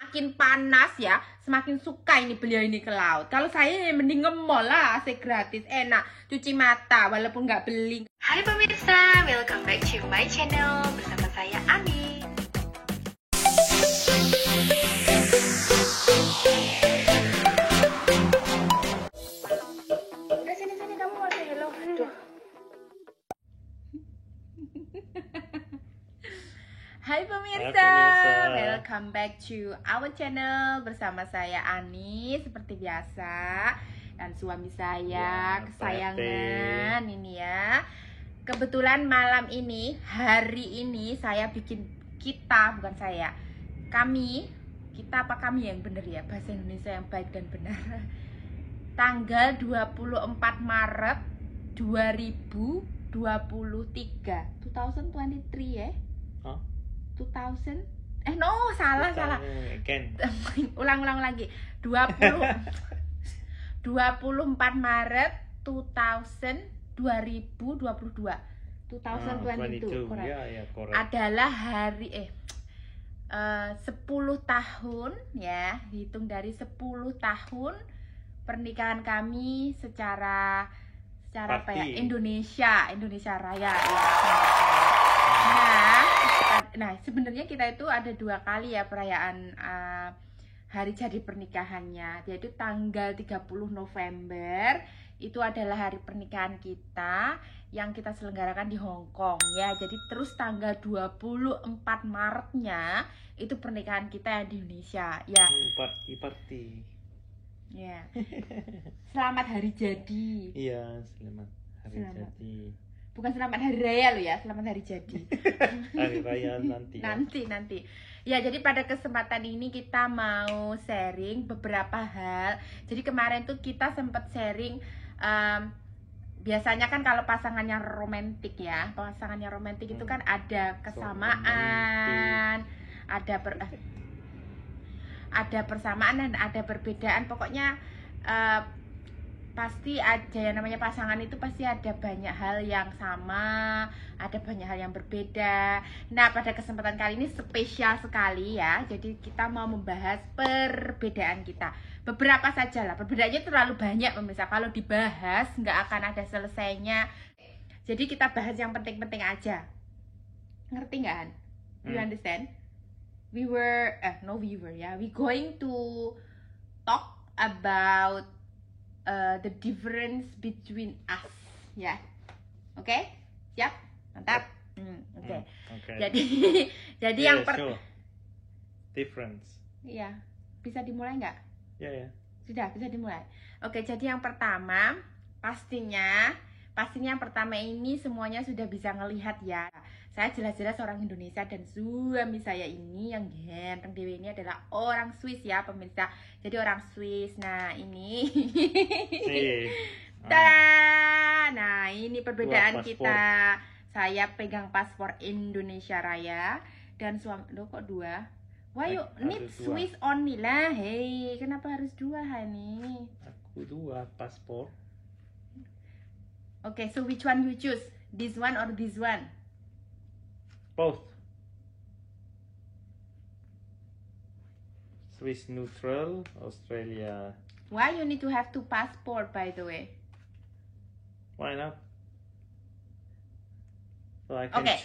semakin panas ya, semakin suka ini beliau ini ke laut. Kalau saya mending nge-mall lah, AC gratis, enak, cuci mata walaupun nggak beli. Hai pemirsa, welcome back to my channel bersama saya Ani. Udah sini kamu mau say hello. Aduh. Hai pemirsa, welcome back to our channel bersama saya Ani seperti biasa dan suami saya kesayangan ini ya. Kebetulan malam ini, hari ini saya bikin bukan saya, kita apa kami yang bener ya, bahasa Indonesia yang baik dan benar. Tanggal 24 Maret 2023 ya. 2000 salah ulang lagi 24 Maret 2022 adalah hari 10 tahun ya, hitung dari 10 tahun pernikahan kami secara apa ya, Indonesia Raya ya. Nah, sebenarnya kita itu ada 2 kali ya perayaan hari jadi pernikahannya, yaitu tanggal 30 November itu adalah hari pernikahan kita yang kita selenggarakan di Hong Kong ya. Jadi terus tanggal 24 Maretnya itu pernikahan kita yang di Indonesia ya. Party. Ya. Selamat hari jadi. Iya, selamat hari jadi. Bukan selamat hari raya lo ya, selamat hari jadi. Hari raya nanti. Nanti. Ya, jadi pada kesempatan ini kita mau sharing beberapa hal. Jadi kemarin tuh kita sempat sharing, biasanya kan kalau pasangannya romantis itu kan ada kesamaan, ada persamaan dan ada perbedaan. Pokoknya pasti aja yang namanya pasangan itu pasti ada banyak hal yang sama, ada banyak hal yang berbeda. Nah, pada kesempatan kali ini spesial sekali ya. Jadi kita mau membahas perbedaan kita. Beberapa saja lah, perbedaannya terlalu banyak pemirsa. Kalau dibahas nggak akan ada selesainya. Jadi kita bahas yang penting-penting aja. Ngerti nggak, Han? You understand? We going to talk about the difference between us ya. Oke? Siap? Mantap. Oke. Jadi yang difference. Iya. Bisa dimulai nggak? Ya. Sudah, bisa dimulai. Oke, jadi yang pertama pastinya yang pertama ini semuanya sudah bisa ngelihat ya. Saya jelas-jelas orang Indonesia dan suami saya ini yang ganteng dewe ini adalah orang Swiss ya pemirsa. Jadi orang Swiss. Nah ini Nah ini perbedaan kita. Saya pegang paspor Indonesia Raya dan suami kok 2. Why you need Swiss only lah? Hey, kenapa harus 2 Hani? Aku 2 paspor. Okay, so which one you choose? This one or this one? Both. Swiss neutral, Australia. Why you need to have 2 passport by the way? Why not? So I can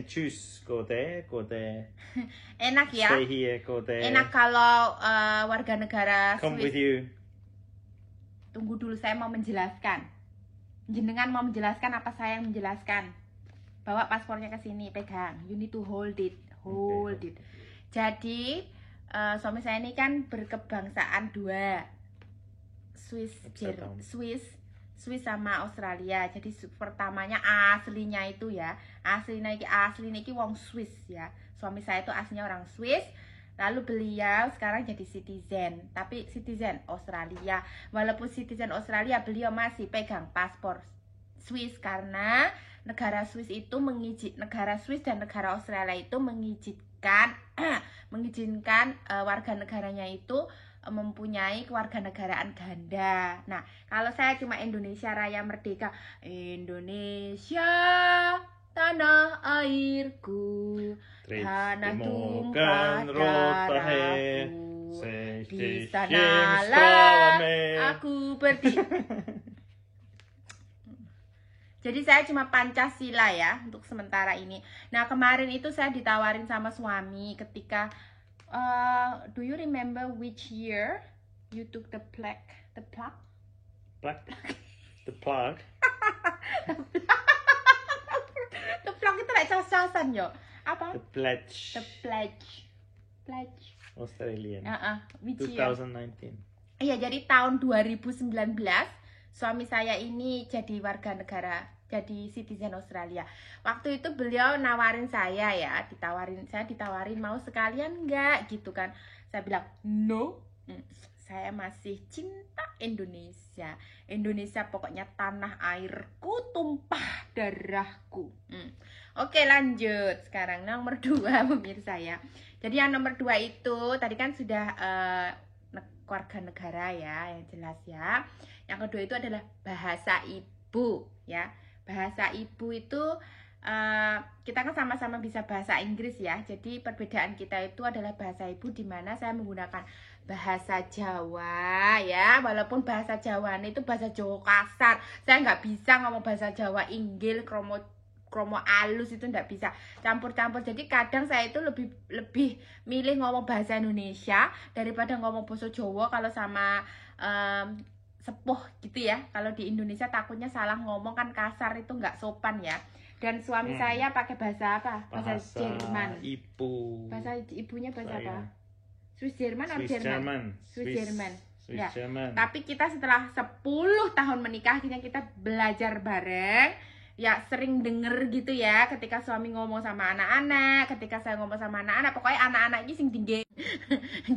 choose go there. Enak ya? Stay here, go there. Enak kalau warga negara Come Swiss. with you. Tunggu dulu, saya mau menjelaskan. Jenengan mau menjelaskan apa saya yang menjelaskan? Bawa paspornya ke sini, pegang. You need to hold it. Jadi suami saya ini kan berkebangsaan 2, Swiss sama Australia. Jadi pertamanya aslinya itu ya, aslinya iki wong Swiss ya. Suami saya itu aslinya orang Swiss. Lalu beliau sekarang jadi citizen, tapi citizen Australia. Walaupun citizen Australia, beliau masih pegang paspor Swiss karena negara Swiss dan negara Australia itu mengizinkan warga negaranya itu mempunyai kewarganegaraan ganda. Nah, kalau saya cuma Indonesia Raya Merdeka Indonesia tanah airku, tanah tumpah darahku, di sanalah aku berdiri. Jadi saya cuma Pancasila ya untuk sementara ini. Nah kemarin itu saya ditawarin sama suami ketika do you remember which year you took the plug? The plug? The plug? The plug itu like cas-casan yo. Apa? The pledge. The pledge. Pledge. Australian. Which year? 2019. Iya, jadi tahun 2019 suami saya ini jadi warga negara, jadi citizen Australia. Waktu itu beliau nawarin saya ya, saya ditawarin mau sekalian enggak gitu kan. Saya bilang no, saya masih cinta Indonesia. Indonesia pokoknya tanah airku, tumpah darahku. Oke lanjut, sekarang nomor 2 pemirsa ya. Jadi yang nomor 2 itu tadi kan sudah warga negara ya, yang jelas ya. Yang kedua itu adalah bahasa ibu ya. Bahasa ibu itu kita kan sama-sama bisa bahasa Inggris ya. Jadi perbedaan kita itu adalah bahasa ibu, di mana saya menggunakan bahasa Jawa ya. Walaupun bahasa Jawa itu bahasa Jawa kasar, saya nggak bisa ngomong bahasa Jawa inggil, kromo alus itu nggak bisa, campur-campur. Jadi kadang saya itu lebih milih ngomong bahasa Indonesia daripada ngomong bahasa Jawa kalau sama sepuh gitu ya. Kalau di Indonesia takutnya salah ngomong, kan kasar, itu nggak sopan ya. Dan suami saya pakai bahasa apa? Bahasa Jerman. Ibu. Bahasa ibunya bahasa apa? Swiss Jerman atau Swiss Jerman? Swiss Jerman. Swiss Ya. Jerman. Tapi kita setelah 10 tahun menikah, akhirnya kita belajar bareng. Ya sering denger gitu ya, ketika suami ngomong sama anak-anak, ketika saya ngomong sama anak-anak, pokoknya anak-anak ini sing tinggi.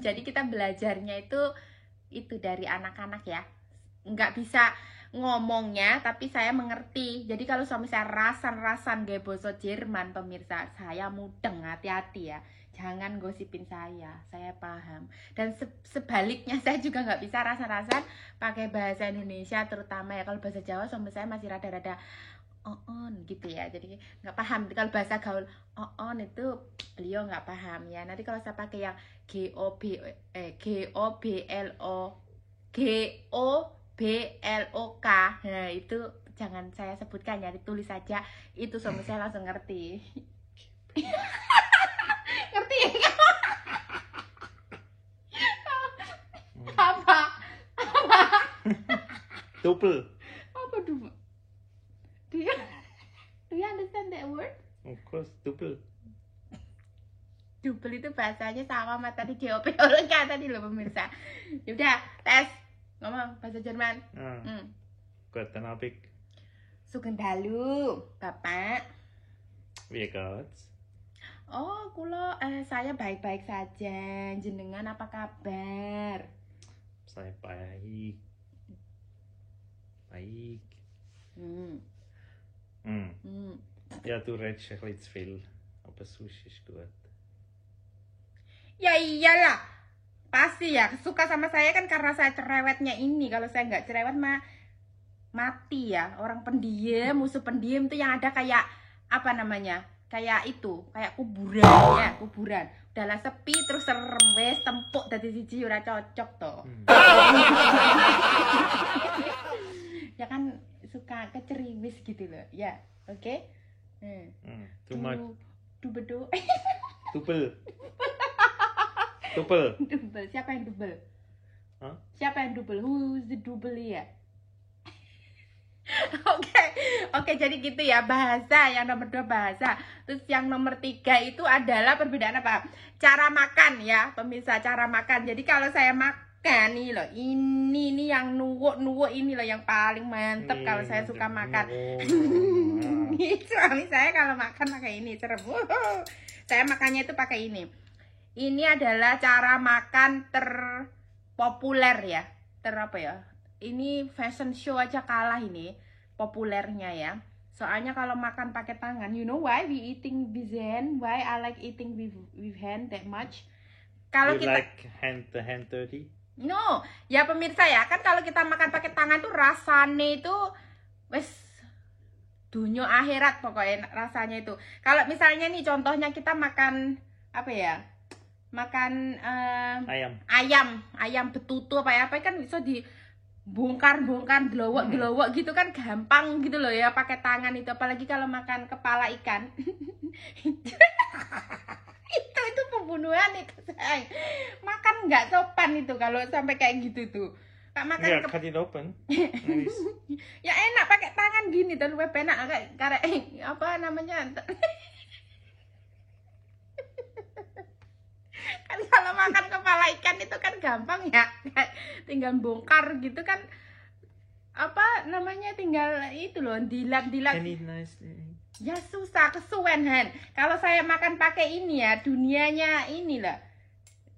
Jadi kita belajarnya itu dari anak-anak ya. Nggak bisa ngomongnya, tapi saya mengerti. Jadi kalau suami saya rasan gaya bahasa Jerman, pemirsa, saya mudeng, hati-hati ya. Jangan gosipin saya paham. Dan sebaliknya saya juga nggak bisa rasan pakai bahasa Indonesia, terutama ya kalau bahasa Jawa suami saya masih rada-rada on gitu ya, jadi nggak paham. Kalau bahasa gaul on itu beliau nggak paham ya. Nanti kalau saya pakai yang GOBLOK, nah itu jangan saya sebutkan ya, ditulis saja, itu suami saya langsung ngerti. Ngerti ya? Apa? Double. Apa double? Do you understand that word? Of course, double. Double itu bahasanya sama sama tadi GOBLOK tadi loh pemirsa. Yaudah, tes ngomong bahasa Jerman. Guten Abend. Sugeng dalu, Bapak. Wie geht's? Oh, kulo saya baik-baik saja. Jenengan apa kabar? Saya baik. Baik. Ja, du redest ein bisschen zu viel, aber sonst ist gut. Ya iyalah, pasti ya suka sama saya kan karena saya cerewetnya ini. Kalau saya nggak cerewet mah mati ya. Orang pendiam, musuh pendiam itu yang ada kayak apa namanya? Kayak itu, kayak kuburan ya, kuburan. Udahlah sepi terus serem wes tempuk dadi siji ora cocok toh. Ya kan suka keceriwis gitu loh. Ya, oke. Dubedo. Double. Double. Double. Siapa yang double? Hah? Siapa yang double? Who's the double ya? Oke, jadi gitu ya bahasa. Yang nomor 2 bahasa. Terus yang nomor 3 itu adalah perbedaan apa? Cara makan ya, pemirsa, cara makan. Jadi kalau saya makan nih loh, ini nih yang nuwuk ini loh yang paling mantep kalau saya suka makan. Suami saya kalau makan pakai ini, serem. Saya makannya itu pakai ini. Ini adalah cara makan terpopuler ya. Apa ya? Ini fashion show aja kalah ini populernya ya. Soalnya kalau makan pakai tangan, you know why we eating with hand? Why I like eating with hand that much? Kalau kita like hand dirty? No, ya pemirsa ya, kan kalau kita makan pakai tangan tuh rasanya itu wes dunia akhirat pokoknya rasanya itu. Kalau misalnya nih contohnya kita makan apa ya? Makan ayam betutu apa kan bisa dibongkar gelowok gitu kan gampang gitu loh ya pakai tangan itu, apalagi kalau makan kepala ikan. itu pembunuhan itu, sayang. Makan nggak sopan itu kalau sampai kayak gitu tuh. Kak makan Yeah, cut it open. Nice. Ya enak pakai tangan gini dan web enak kayak apa namanya? Kan kalau makan kepala ikan itu kan gampang ya. Tinggal bongkar gitu kan. Apa namanya, tinggal itu loh, dilat-dilat. Nice. Ya susah, kesuwen Han. Kalau saya makan pakai ini ya, dunianya inilah.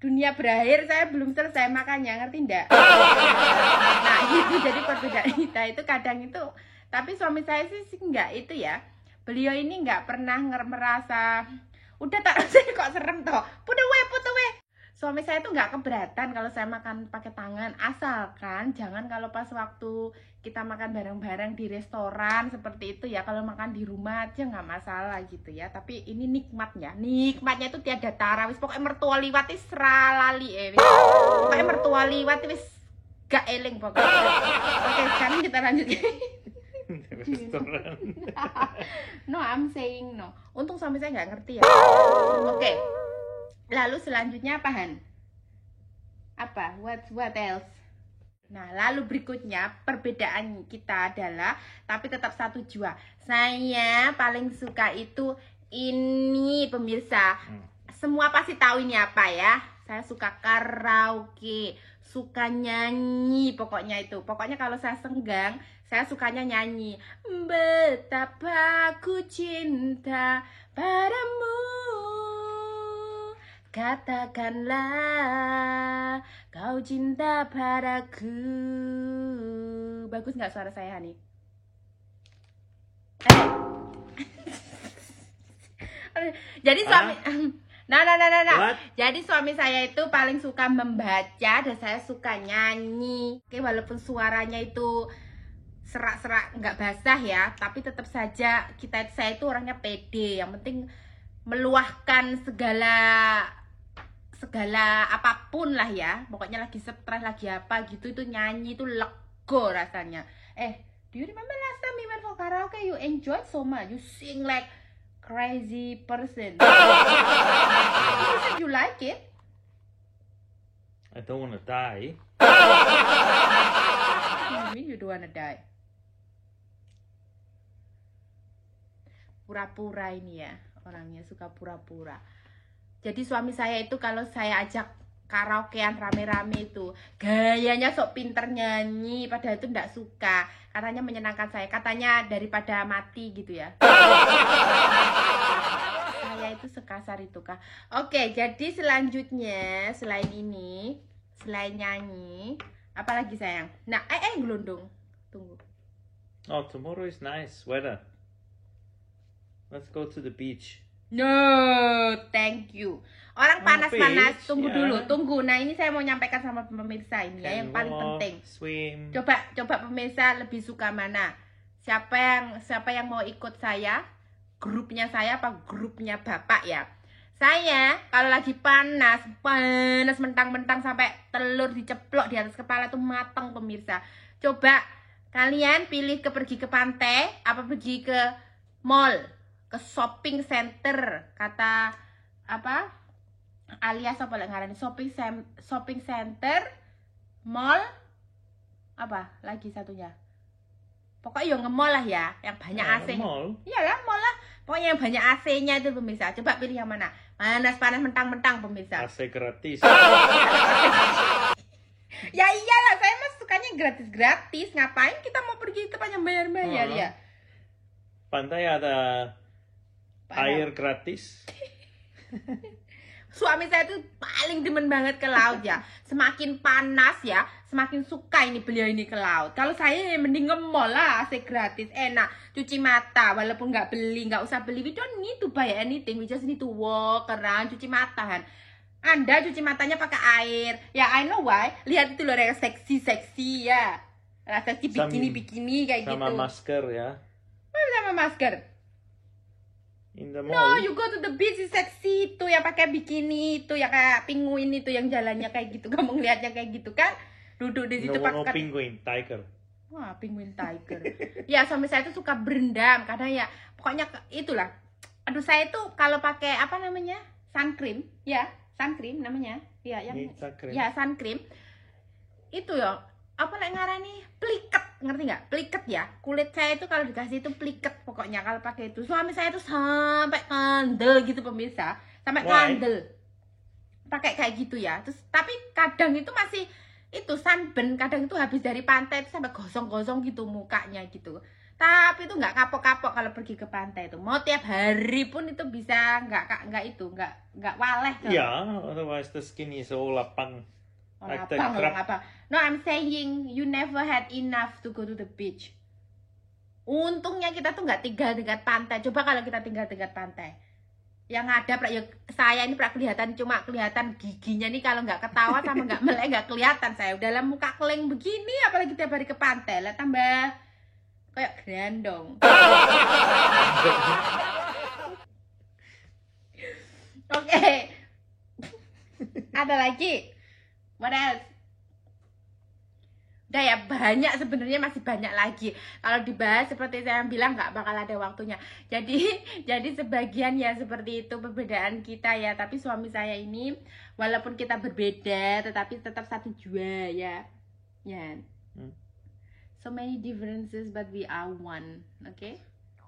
Dunia berakhir, saya belum selesai makannya, ngerti enggak? Nah itu jadi perbedaan kita itu kadang itu. Tapi suami saya sih enggak itu ya. Beliau ini enggak pernah merasa, udah tak rasanya kok serem toh. Putu we. Suami saya tuh nggak keberatan kalau saya makan pakai tangan, asalkan jangan kalau pas waktu kita makan bareng-bareng di restoran seperti itu ya. Kalau makan di rumah aja nggak masalah gitu ya. Tapi ini nikmatnya itu tiada tara. Wis pokoknya mertua liwat wis ralali pokoknya mertua liwat wis gak eling pokoknya. Oke, sekarang kita lanjut. Restoran. No, I'm saying no. Untung suami saya nggak ngerti ya. Oke. Lalu selanjutnya apa Han? Apa? What else? Nah, lalu berikutnya perbedaan kita adalah, tapi tetap satu jua. Saya paling suka itu ini pemirsa. Semua pasti tahu ini apa ya. Saya suka karaoke, suka nyanyi, pokoknya itu. Pokoknya kalau saya senggang, saya sukanya nyanyi. Betapa ku cinta padamu. Katakanlah kau cinta padaku. Bagus nggak suara saya, Hani? Jadi suami Nah. Jadi suami saya itu paling suka membaca dan saya suka nyanyi. Oke, walaupun suaranya itu serak-serak nggak basah ya, tapi tetap saja saya itu orangnya pede. Yang penting meluahkan segala apapun lah ya. Pokoknya lagi stres, lagi apa gitu, itu nyanyi itu lego rasanya. Do you remember last time we went for karaoke? You enjoyed so much. You sing like crazy person. You like it? I don't wanna die. What do you mean you don't wanna die? Pura-pura ini ya, orangnya suka pura-pura. Jadi suami saya itu kalau saya ajak karaokean rame-rame itu gayanya sok pinter nyanyi, padahal itu enggak suka. Katanya menyenangkan saya, katanya daripada mati gitu ya. Saya itu sekasar itu kah? Oke, jadi selanjutnya selain ini, selain nyanyi, apalagi sayang? Nah, gelondong. Tunggu. Oh, tomorrow is nice weather. Let's go to the beach. No, thank you. Orang panas-panas, tunggu dulu, tunggu. Nah, ini saya mau nyampaikan sama pemirsa ini ya, yang paling penting. Swim. Coba pemirsa lebih suka mana? Siapa yang mau ikut saya? Grupnya saya apa grupnya Bapak ya? Saya kalau lagi panas mentang-mentang sampai telur diceplok di atas kepala tuh mateng pemirsa. Coba kalian pilih pergi ke pantai apa pergi ke mall? Ke shopping center, kata apa alias apa lah ngarani, shopping center, mall, apa lagi satunya, pokoknya yang nge-mall lah ya, yang banyak AC. Iyalah mall lah, pokoknya yang banyak AC-nya itu pemirsa. Coba pilih yang mana? Panas mentang-mentang pemirsa. AC gratis. Ya iyalah, saya mah sukanya gratis. Ngapain kita mau pergi ke tempat yang bayar-bayar ya? Pantai ada air gratis. Suami saya tuh paling demen banget ke laut ya. Semakin panas ya, semakin suka beliau ini ke laut. Kalau saya mending nge-mall lah, AC gratis, enak. Cuci mata, walaupun nggak usah beli. We don't need to buy anything, we just need to walk around, cuci mata kan. Anda cuci matanya pakai air. Ya, I know why. Lihat itu loh, seksi ya. Seksi bikini kayak sama gitu. Sama masker ya. Sama masker. In the No, mall. you go to the beach is seksi itu yang pakai bikini itu yang kayak penguin itu yang jalannya kayak gitu. Kamu ngeliatnya kayak gitu kan? Duduk di situ No pakai. penguin, tiger. Wah, penguin tiger. Ya, suami saya itu suka berendam karena ya pokoknya itulah. Aduh, saya itu kalau pakai apa namanya? Sun cream, ya, sun cream namanya. Ya, yang Sun cream. ya sun cream. Itu ya, apa lek ngarani pliket, ngerti nggak? Pliket ya. Kulit saya itu kalau dikasih itu pliket pokoknya kalau pakai itu. Suami saya itu sampai kandel gitu pemirsa, sampai Why? kandel. Pakai kayak gitu ya. Terus tapi kadang itu masih itu sunburn, kadang itu habis dari pantai itu sampai gosong-gosong gitu mukanya gitu. Tapi itu nggak kapok-kapok kalau pergi ke pantai itu. Mau tiap hari pun itu bisa nggak waleh. Yeah, otherwise the skin is all lapang. Like the crab. Apa? No, I'm saying you never had enough to go to the beach. Untungnya kita tuh nggak tinggal dekat pantai. Coba kalau kita tinggal dekat pantai, yang ada ya saya ini kelihatan cuma kelihatan giginya nih kalau nggak ketawa sama nggak melek nggak kelihatan saya. Udah lah muka keleng begini, apalagi tiap hari ke pantai lah tambah kayak grandong. Oke. Ada lagi? What else? Udah ya, banyak sebenarnya, masih banyak lagi. Kalau dibahas seperti saya bilang nggak bakal ada waktunya. Jadi sebagian ya seperti itu perbedaan kita ya. Tapi suami saya ini walaupun kita berbeda tetapi tetap satu jua ya. Ya. So many differences but we are one. Oke?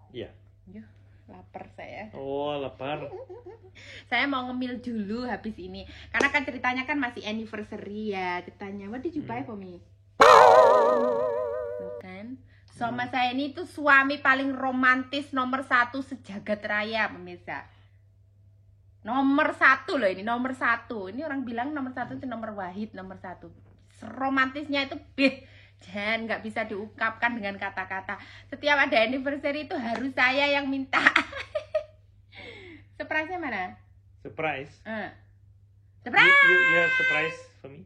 Yeah. Yuh, lapar saya. Oh, lapar. Saya mau ngemil dulu habis ini. Karena kan ceritanya kan masih anniversary ya. Ceritanya, what did you buy for me? Bukan. Sama saya ini tuh suami paling romantis nomor 1 sejagat raya pemirsa. Nomor 1 loh ini, nomor 1. Ini orang bilang nomor 1 itu nomor Wahid, nomor 1. Romantisnya itu dan nggak bisa diungkapkan dengan kata-kata. Setiap ada anniversary itu harus saya yang minta. Surprise-nya mana? Surprise. Surprise. You have surprise for me?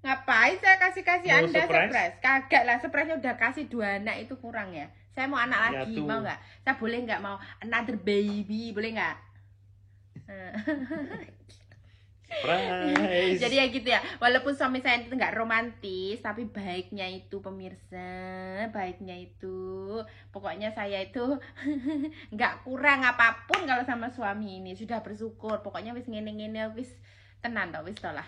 Ngapain saya kasih No Anda surprise? surprise? Kagak lah, surprise-nya udah kasih 2 anak itu kurang ya. Saya mau anak Ya lagi, tuh. mau nggak? Saya boleh nggak mau another baby, boleh nggak? Surprise. Jadi ya gitu ya. Walaupun suami saya itu nggak romantis, tapi baiknya itu pemirsa, baiknya itu, pokoknya saya itu nggak kurang apapun kalau sama suami ini. Sudah bersyukur. Pokoknya wis ngene-ngene wis tenan toh, wis toh lah.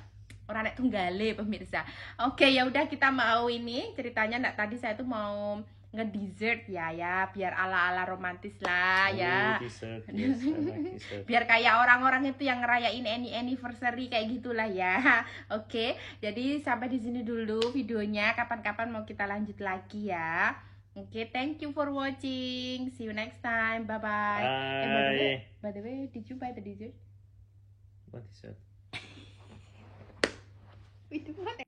Orang nek tunggale pemirsa. Oke, ya udah kita mau ini ceritanya ndak tadi saya tuh mau nge-dessert ya biar ala-ala romantis lah ya. Oh, dessert. Yes, I like dessert. Biar kayak orang-orang itu yang ngerayain anniversary kayak gitulah ya. Oke, jadi sampai di sini dulu videonya. Kapan-kapan mau kita lanjut lagi ya. Oke, thank you for watching. See you next time. Bye bye. Bye. By the way, did you buy the dessert? What dessert? Itu what?